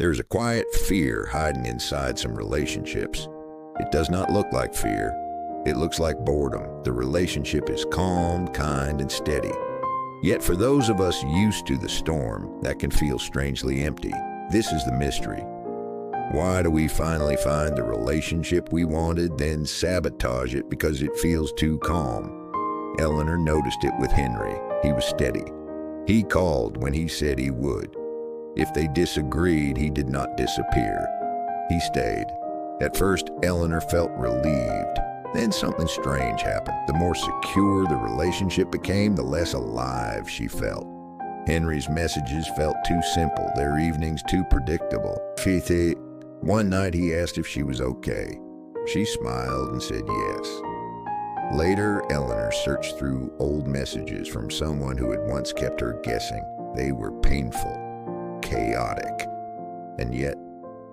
There's a quiet fear hiding inside some relationships. It does not look like fear. It looks like boredom. The relationship is calm, kind, and steady. Yet for those of us used to the storm, that can feel strangely empty. This is the mystery. Why do we finally find the relationship we wanted, then sabotage it because it feels too calm? Eleanor noticed it with Henry. He was steady. He called when he said he would. If they disagreed, he did not disappear. He stayed. At first, Eleanor felt relieved. Then something strange happened. The more secure the relationship became, the less alive she felt. Henry's messages felt too simple, their evenings too predictable. One night he asked if she was okay. She smiled and said yes. Later, Eleanor searched through old messages from someone who had once kept her guessing. They were painful, chaotic, and yet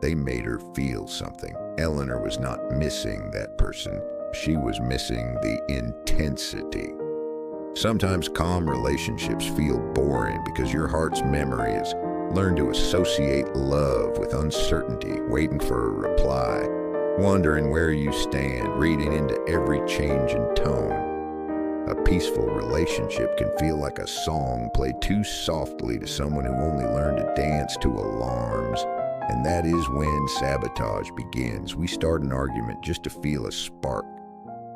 they made her feel something. Eleanor was not missing that person. She was missing the intensity. Sometimes calm relationships feel boring because your heart's memory has learned to associate love with uncertainty, waiting for a reply, wondering where you stand, reading into every change in tone. A peaceful relationship can feel like a song played too softly to someone who only learned to dance to alarms. And that is when sabotage begins. We start an argument just to feel a spark.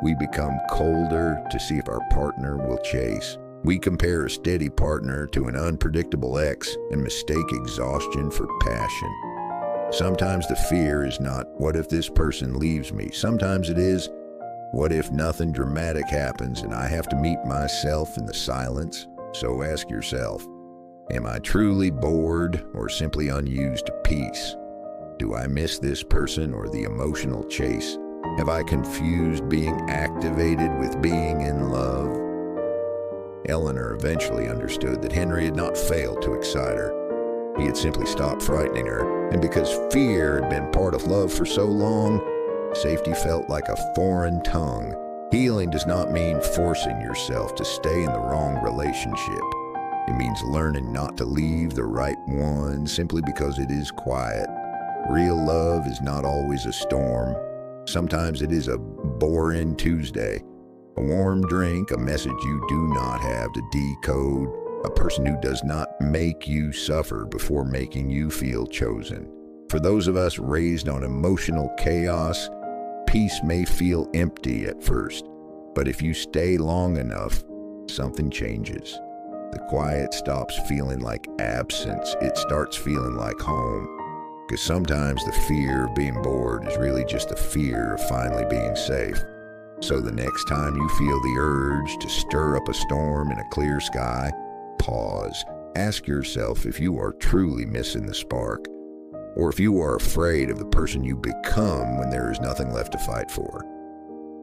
We become colder to see if our partner will chase. We compare a steady partner to an unpredictable ex and mistake exhaustion for passion. Sometimes the fear is not, what if this person leaves me? Sometimes it is, what if nothing dramatic happens and I have to meet myself in the silence? So ask yourself, am I truly bored or simply unused to peace? Do I miss this person or the emotional chase? Have I confused being activated with being in love? Eleanor eventually understood that Henry had not failed to excite her. He had simply stopped frightening her, and because fear had been part of love for so long, safety felt like a foreign tongue. Healing does not mean forcing yourself to stay in the wrong relationship. It means learning not to leave the right one simply because it is quiet. Real love is not always a storm. Sometimes it is a boring Tuesday, a warm drink, a message you do not have to decode, a person who does not make you suffer before making you feel chosen. For those of us raised on emotional chaos, peace may feel empty at first, but if you stay long enough, something changes. The quiet stops feeling like absence. It starts feeling like home. Because sometimes the fear of being bored is really just the fear of finally being safe. So the next time you feel the urge to stir up a storm in a clear sky, pause. Ask yourself if you are truly missing the spark, or if you are afraid of the person you become when there is nothing left to fight for.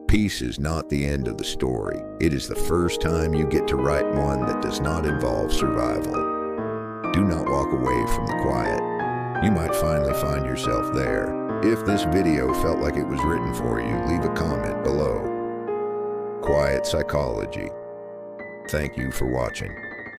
Peace is not the end of the story. It is the first time you get to write one that does not involve survival. Do not walk away from the quiet. You might finally find yourself there. If this video felt like it was written for you, leave a comment below. Quiet Psychology. Thank you for watching.